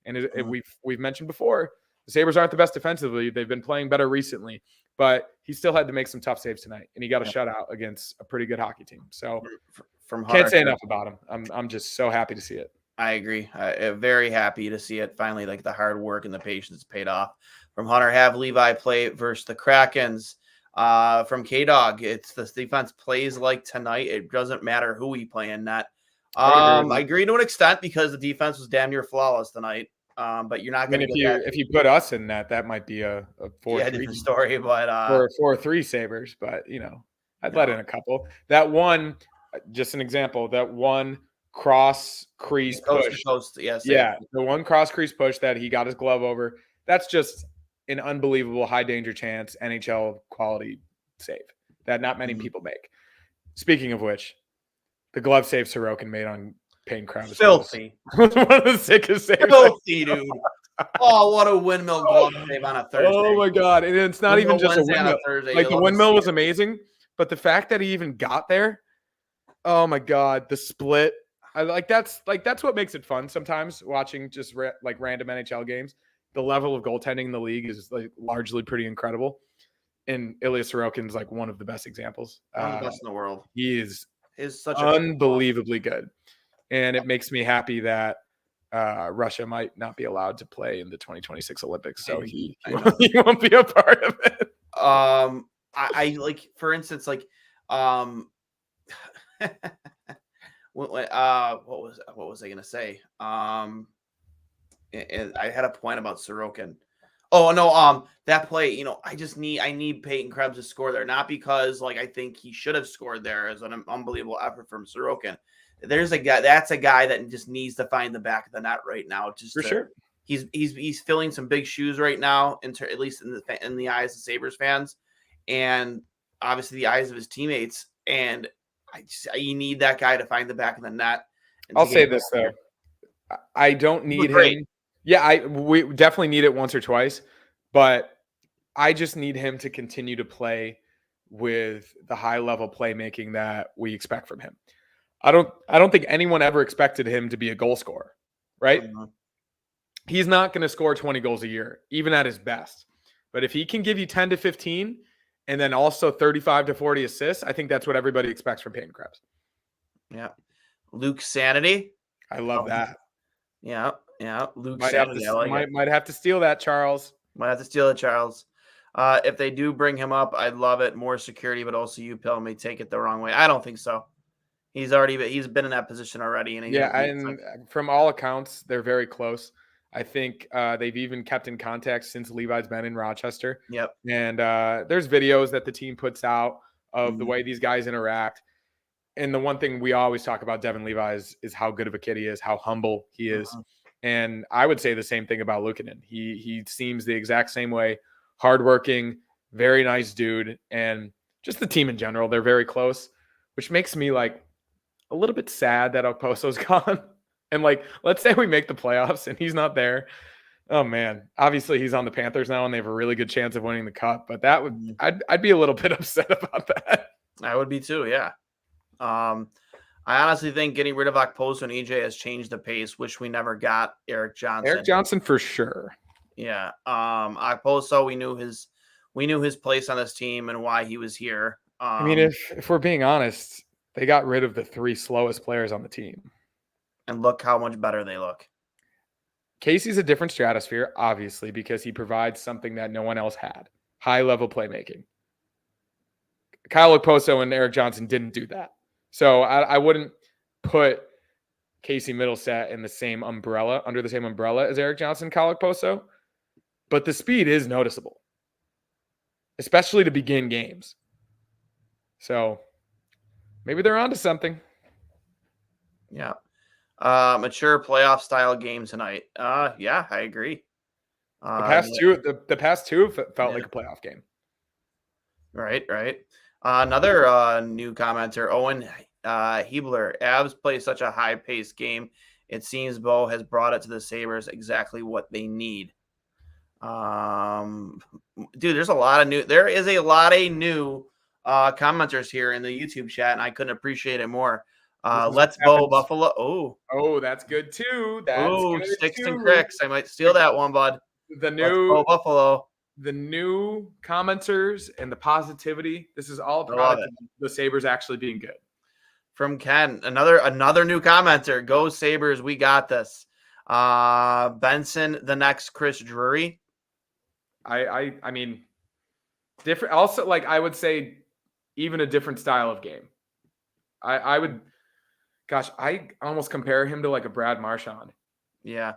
Speaker 2: And we've mentioned before, the Sabres aren't the best defensively. They've been playing better recently, but he still had to make some tough saves tonight, and he got a shutout against a pretty good hockey team. So can't say enough about him. I'm just so happy to see it.
Speaker 1: I agree. Very happy to see it finally. Like the hard work and the patience paid off. From Hunter, have Levi play versus the Krakens. From K-Dog, it's the defense plays like tonight. It doesn't matter who we play in that. I agree to an extent because the defense was damn near flawless tonight. But you're not going to get that.
Speaker 2: If you put us in that might be a 4-3
Speaker 1: story, but
Speaker 2: or a 4-3 Sabres. But I'd let in a couple. That one, just an example. That one cross crease push. The one cross crease push that he got his glove over. That's just an unbelievable high danger chance NHL quality save that not many people make. Speaking of which, the glove save Sorokin made on Payne Krabs.
Speaker 1: Filthy.
Speaker 2: One of the sickest saves.
Speaker 1: Filthy, dude. Oh, what a windmill glove save on a Thursday.
Speaker 2: Oh, my God. And it's not even just a windmill. Like, the windmill was amazing, but the fact that he even got there, oh, my God, the split. That's what makes it fun sometimes, watching just random NHL games. The level of goaltending in the league is largely pretty incredible. And Ilya Sorokin's one of the best examples.
Speaker 1: One of the best in the world.
Speaker 2: He is
Speaker 1: such
Speaker 2: unbelievably good. And it makes me happy that Russia might not be allowed to play in the 2026 Olympics. So he won't be a part of it.
Speaker 1: I for instance, what was I going to say? I had a point about Sorokin. Oh no, that play, I need Peyton Krebs to score there, not because I think he should have scored there as an unbelievable effort from Sorokin. That's a guy that just needs to find the back of the net right now.
Speaker 2: Sure.
Speaker 1: He's filling some big shoes right now, at least in the eyes of Sabres fans, and obviously the eyes of his teammates. And you need that guy to find the back of the net.
Speaker 2: I'll say this though, I don't need him. Yeah, we definitely need it once or twice, but I just need him to continue to play with the high level playmaking that we expect from him. I don't think anyone ever expected him to be a goal scorer, right? Mm-hmm. He's not going to score 20 goals a year, even at his best. But if he can give you 10 to 15 and then also 35 to 40 assists, I think that's what everybody expects from Peyton Krebs.
Speaker 1: Yeah. Luke Sanity.
Speaker 2: I love that.
Speaker 1: Yeah. Luke
Speaker 2: might
Speaker 1: Sanity.
Speaker 2: Might have to steal that, Charles.
Speaker 1: Might have to steal it, Charles. If they do bring him up, I'd love it. More security, but also UPL may take it the wrong way. I don't think so. He's been in that position already.
Speaker 2: And from all accounts, they're very close. I think they've even kept in contact since Levi's been in Rochester.
Speaker 1: Yep.
Speaker 2: And there's videos that the team puts out of the way these guys interact. And the one thing we always talk about Devin Levi is how good of a kid he is, how humble he is. Uh-huh. And I would say the same thing about Luukkonen. He seems the exact same way, hardworking, very nice dude. And just the team in general, they're very close, which makes me a little bit sad that Okposo's gone. And let's say we make the playoffs and he's not there. Oh man, obviously he's on the Panthers now and they have a really good chance of winning the cup, but I'd be a little bit upset about that.
Speaker 1: I would be too. Yeah. I honestly think getting rid of Okposo and EJ has changed the pace, which we never got Erik Johnson.
Speaker 2: Erik Johnson for sure.
Speaker 1: Yeah. Okposo, we knew his place on this team and why he was here.
Speaker 2: I mean, if we're being honest, they got rid of the 3 slowest players on the team.
Speaker 1: And look how much better they look.
Speaker 2: Casey's a different stratosphere, obviously, because he provides something that no one else had. High-level playmaking. Kyle Okposo and Erik Johnson didn't do that. So I wouldn't put Casey Middleset in the same umbrella, under the same umbrella as Erik Johnson, Kyle Okposo. But the speed is noticeable, especially to begin games. So maybe they're onto something.
Speaker 1: Yeah. Mature playoff style game tonight. Yeah, I agree.
Speaker 2: The past two felt like a playoff game.
Speaker 1: Right. Another new commenter, Owen Hebler. Avs play such a high-paced game. It seems Bo has brought it to the Sabres exactly what they need. Dude, there is a lot of new commenters here in the YouTube chat, and I couldn't appreciate it more. Let's Bo Buffalo.
Speaker 2: Oh, that's good too.
Speaker 1: Sticks and Cricks. I might steal that one, bud.
Speaker 2: Let's
Speaker 1: Bo Buffalo.
Speaker 2: The new commenters and the positivity. This is all product of the Sabres actually being good.
Speaker 1: From Ken, another new commenter. Go Sabres, we got this. Benson, the next Chris Drury.
Speaker 2: I mean, different. Also, like I would say, even a different style of game. I would, gosh, I almost compare him to like a Brad Marchand.
Speaker 1: Yeah.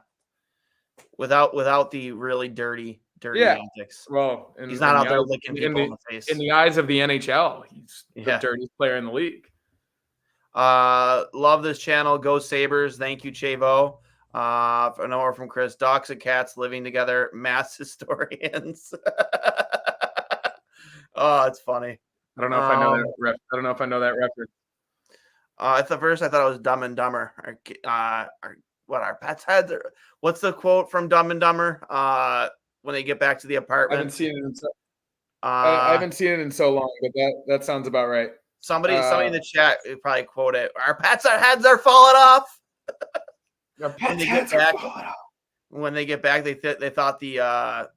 Speaker 1: Without the really dirty antics.
Speaker 2: Well,
Speaker 1: he's not out there licking people in the face.
Speaker 2: In the eyes of the NHL, he's the dirtiest player in the league.
Speaker 1: Love this channel. Go Sabres. Thank you, Chavo. Another from Chris. Dogs and cats living together. Mass historians. Oh, it's funny.
Speaker 2: I don't know if I know that. I don't know if I know that reference.
Speaker 1: At the first, I thought it was Dumb and Dumber. Our pets' heads are. What's the quote from Dumb and Dumber? When they get back to the apartment.
Speaker 2: I haven't seen it in so long, but that sounds about right.
Speaker 1: Somebody in the chat would probably quote it. Our pets' heads are falling off.
Speaker 2: Our pets' heads are falling off.
Speaker 1: When they get back, they thought the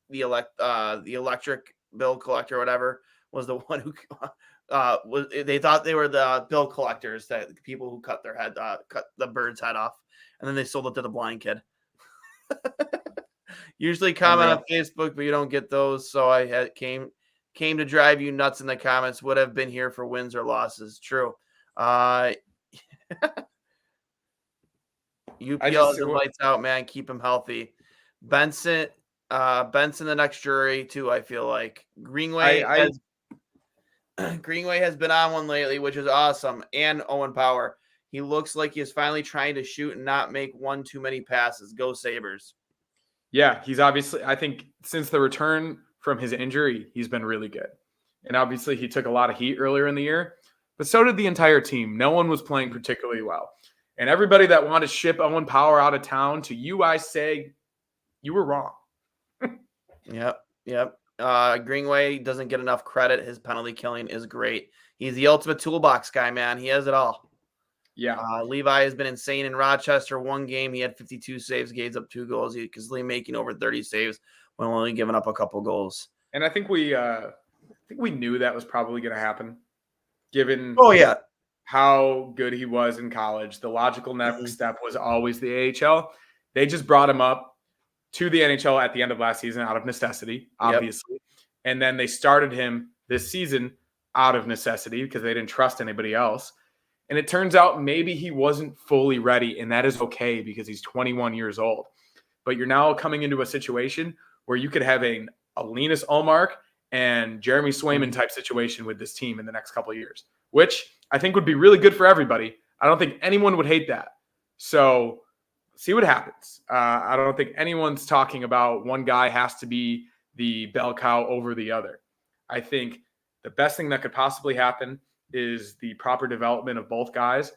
Speaker 1: electric bill collector or whatever was the one who they thought they were the bill collectors, that the people who cut the bird's head off, and then they sold it to the blind kid. Usually comment on Facebook, but you don't get those, so I came to drive you nuts in the comments. Would have been here for wins or losses. True. UPL is the lights out, man. Keep him healthy. Benson, the next Drury too. I feel like Greenway has been on one lately, which is awesome. And Owen Power, he looks like he is finally trying to shoot and not make one too many passes. Go Sabres.
Speaker 2: Yeah, he's obviously, I think since the return from his injury, he's been really good. And obviously he took a lot of heat earlier in the year, but so did the entire team. No one was playing particularly well. And everybody that wanted to ship Owen Power out of town, to you, I say, you were wrong.
Speaker 1: Yep. Greenway doesn't get enough credit. His penalty killing is great. He's the ultimate toolbox guy, man. He has it all.
Speaker 2: Yeah.
Speaker 1: Levi has been insane in Rochester. One game, he had 52 saves, gave up 2 goals. He was making over 30 saves when only giving up a couple goals.
Speaker 2: And I think we knew that was probably going to happen, given how good he was in college. The logical next step was always the AHL. They just brought him up to the NHL at the end of last season out of necessity, obviously. Yep. And then they started him this season out of necessity because they didn't trust anybody else. And it turns out maybe he wasn't fully ready, and that is okay because he's 21 years old. But you're now coming into a situation where you could have a Linus Ullmark and Jeremy Swayman type situation with this team in the next couple of years, which I think would be really good for everybody. I don't think anyone would hate that. So see what happens. I don't think anyone's talking about one guy has to be the bell cow over the other. I think the best thing that could possibly happen is the proper development of both guys.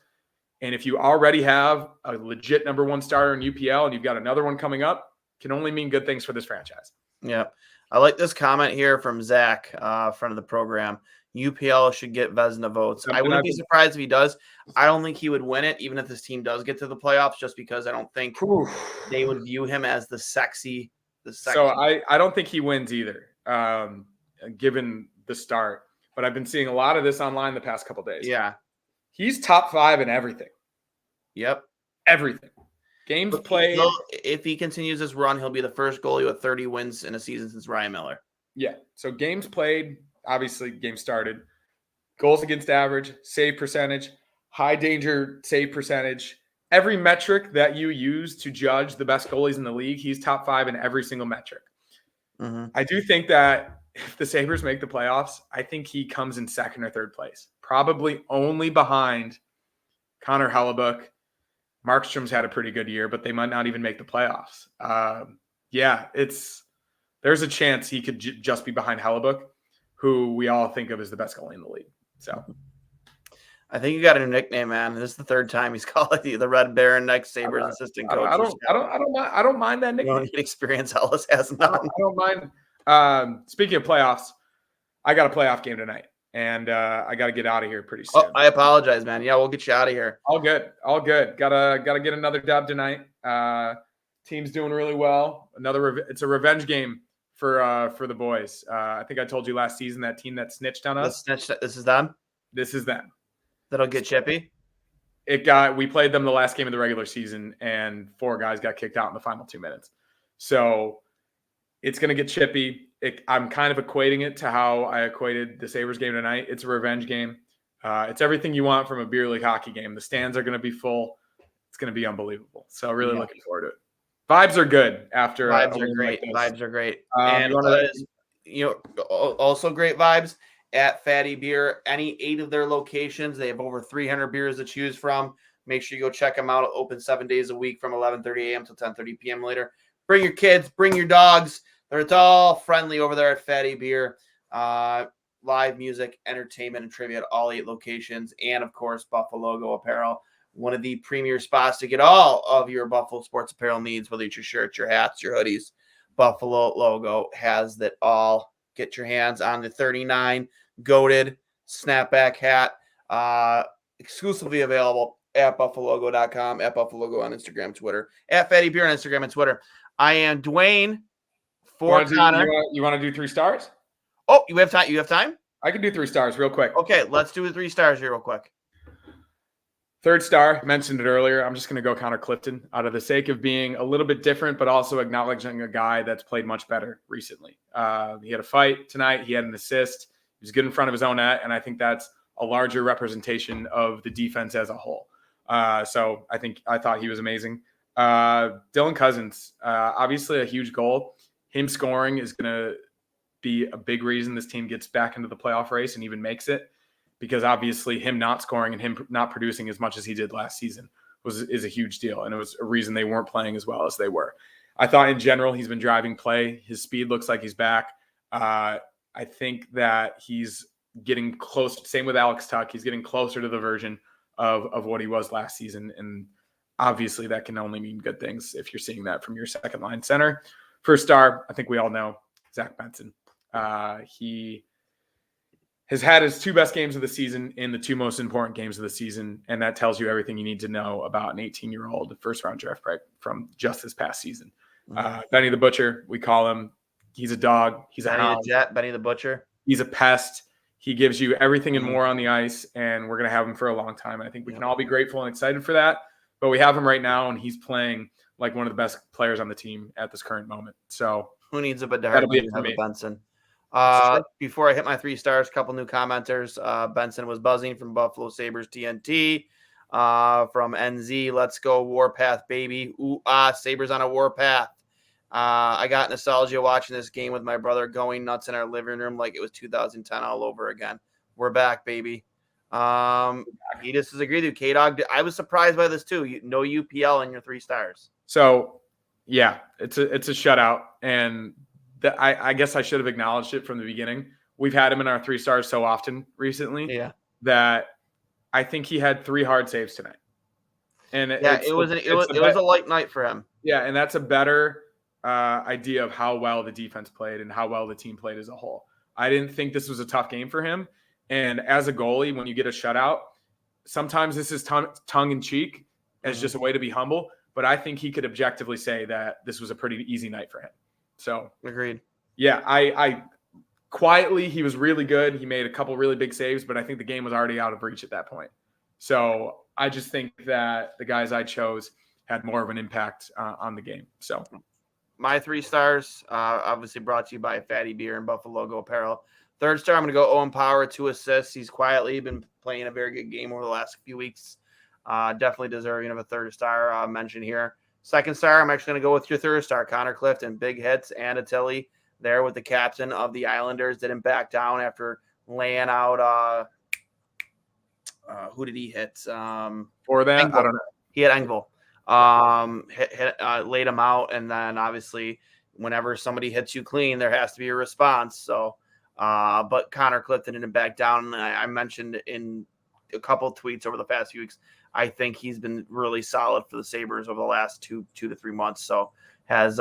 Speaker 2: And if you already have a legit number one starter in UPL and you've got another one coming up, can only mean good things for this franchise.
Speaker 1: Yeah. I like this comment here from Zach, friend of the program. UPL should get Vezina votes. I wouldn't be surprised if he does. I don't think he would win it, even if this team does get to the playoffs, just because I don't think they would view him as the sexy.
Speaker 2: So I don't think he wins either, given the start. But I've been seeing a lot of this online the past couple of days.
Speaker 1: Yeah.
Speaker 2: He's top 5 in everything.
Speaker 1: Yep.
Speaker 2: Everything. Games played.
Speaker 1: If he continues this run, he'll be the first goalie with 30 wins in a season since Ryan Miller.
Speaker 2: Yeah. So games played, obviously games started. Goals against average, save percentage, high danger save percentage. Every metric that you use to judge the best goalies in the league, he's top 5 in every single metric.
Speaker 1: Mm-hmm.
Speaker 2: I do think that if the Sabres make the playoffs, I think he comes in second or third place, probably only behind Connor Hellebuck. Markstrom's had a pretty good year, but they might not even make the playoffs. Yeah, there's a chance he could just be behind Hellebuck, who we all think of as the best goalie in the league. So
Speaker 1: I think you got a new nickname, man. This is the third time he's called you the Red Baron next Sabres assistant coach.
Speaker 2: I don't mind that nickname.
Speaker 1: You don't get experience Ellis has none.
Speaker 2: I don't mind. Speaking of playoffs, I got a playoff game tonight, and I got to get out of here pretty soon.
Speaker 1: Oh, I apologize, man. Yeah, we'll get you out of here.
Speaker 2: All good. Gotta get another dub tonight. Team's doing really well. It's a revenge game for the boys. I think I told you last season that team that snitched on us.
Speaker 1: This is them.
Speaker 2: This is them.
Speaker 1: That'll get chippy.
Speaker 2: We played them the last game of the regular season, and 4 guys got kicked out in the final 2 minutes. So it's going to get chippy. I'm kind of equating it to how I equated the Sabres game tonight. It's a revenge game. It's everything you want from a beer league hockey game. The stands are going to be full. It's going to be unbelievable. So really looking forward to it. Vibes are good after.
Speaker 1: Vibes are great. Vibes are great. And also great vibes at Fatty Beer. Any 8 of their locations, they have over 300 beers to choose from. Make sure you go check them out. Open 7 days a week from 11:30 a.m. till 10:30 p.m. later. Bring your kids, bring your dogs. It's all friendly over there at Fatty Beer. Live music, entertainment, and trivia at all 8 locations. And, of course, Buffalo Logo Apparel, one of the premier spots to get all of your Buffalo sports apparel needs, whether it's your shirts, your hats, your hoodies. Buffalo Logo has that all. Get your hands on the 39 Goated snapback hat, exclusively available at buffalogo.com, at Buffalogo on Instagram, Twitter, at Fatty Beer on Instagram and Twitter. I am Duane for Connor.
Speaker 2: You want to do 3 stars?
Speaker 1: Oh, you have time? You have time?
Speaker 2: I can do 3 stars real quick.
Speaker 1: Okay, let's do the 3 stars here real quick.
Speaker 2: 3rd star, mentioned it earlier. I'm just going to go Connor Clifton out of the sake of being a little bit different, but also acknowledging a guy that's played much better recently. He had a fight tonight. He had an assist. He was good in front of his own net, and I think that's a larger representation of the defense as a whole. So I thought he was amazing. Dylan Cousins, obviously a huge goal. Him scoring is going to be a big reason this team gets back into the playoff race and even makes it. Because obviously him not scoring and him not producing as much as he did last season is a huge deal. And it was a reason they weren't playing as well as they were. I thought in general, he's been driving play. His speed looks like he's back. I think that he's getting close. Same with Alex Tuck. He's getting closer to the version of what he was last season. And obviously that can only mean good things if you're seeing that from your second line center. 1st star, I think we all know, Zach Benson. He has had his 2 best games of the season in the 2 most important games of the season, and that tells you everything you need to know about an 18-year-old first-round draft pick from just this past season. Benny the Butcher, we call him. He's a dog. He's a hound.
Speaker 1: Benny the Butcher.
Speaker 2: He's a pest. He gives you everything and more on the ice, and we're going to have him for a long time. I think we can all be grateful and excited for that, but we have him right now, and he's playing like one of the best players on the team at this current moment. So
Speaker 1: who needs a bit to have Benson? Before I hit my 3 stars, a couple new commenters. Benson was buzzing from Buffalo Sabres TNT. From NZ, let's go Warpath, baby. Ooh, Sabres on a warpath. I got nostalgia watching this game with my brother going nuts in our living room like it was 2010 all over again. We're back, baby. He just disagreed with you, K-Dog. I was surprised by this too. No UPL in your 3 stars.
Speaker 2: So, yeah, it's a shutout, and I guess I should have acknowledged it from the beginning. We've had him in our 3 stars so often recently that I think he had 3 hard saves tonight. And
Speaker 1: it was a light night for him.
Speaker 2: Yeah, and that's a better idea of how well the defense played and how well the team played as a whole. I didn't think this was a tough game for him. And as a goalie, when you get a shutout, sometimes this is tongue in cheek as just a way to be humble. But I think he could objectively say that this was a pretty easy night for him. So
Speaker 1: agreed.
Speaker 2: Yeah, I quietly, he was really good. He made a couple really big saves, but I think the game was already out of reach at that point. So I just think that the guys I chose had more of an impact on the game. So
Speaker 1: my 3 stars, obviously brought to you by Fatty Beer and Buffalo Logo Apparel. 3rd star, I'm going to go Owen Power, 2 assists. He's quietly been playing a very good game over the last few weeks. Definitely deserving of a 3rd star mention here. 2nd star, I'm actually going to go with your 3rd star, Connor Clifton. Big hits and a Tilly there with the captain of the Islanders. Didn't back down after laying out who did he hit?
Speaker 2: For that,
Speaker 1: Engvall. I don't know. He hit Engvall. Laid him out, and then obviously whenever somebody hits you clean, there has to be a response. So, but Connor Clifton didn't back down. I mentioned in a couple of tweets over the past few weeks, I think he's been really solid for the Sabres over the last 2 to 3 months. So has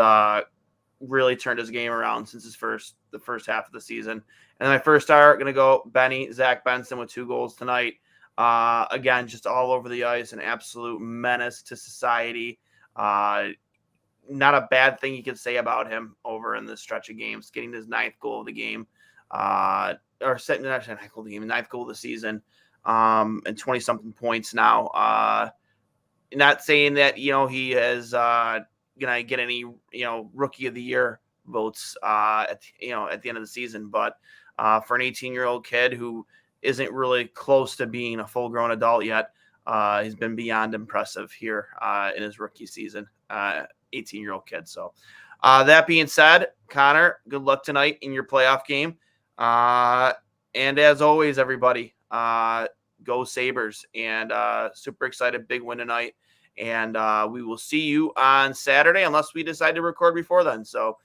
Speaker 1: really turned his game around since the first half of the season. And my first star going to go Benny, Zach Benson with 2 goals tonight. Again, just all over the ice, an absolute menace to society. Not a bad thing you could say about him over in this stretch of games, getting his 9th goal of the game, or setting actually 9th goal of the game, 9th goal of the season, and 20-something points now. Not saying that, he is gonna get any, rookie of the year votes, at the end of the season, but for an 18-year-old kid who isn't really close to being a full-grown adult yet, he's been beyond impressive here in his rookie season. 18-year-old kid. So that being said, Connor, good luck tonight in your playoff game. And as always, everybody, go Sabres, and super excited. Big win tonight. And we will see you on Saturday unless we decide to record before then. So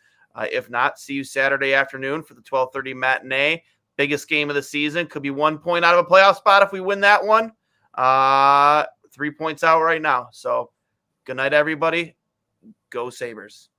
Speaker 1: if not, see you Saturday afternoon for the 12:30 matinee. Biggest game of the season. Could be 1 point out of a playoff spot if we win that one. 3 points out right now. So good night, everybody. Go Sabres.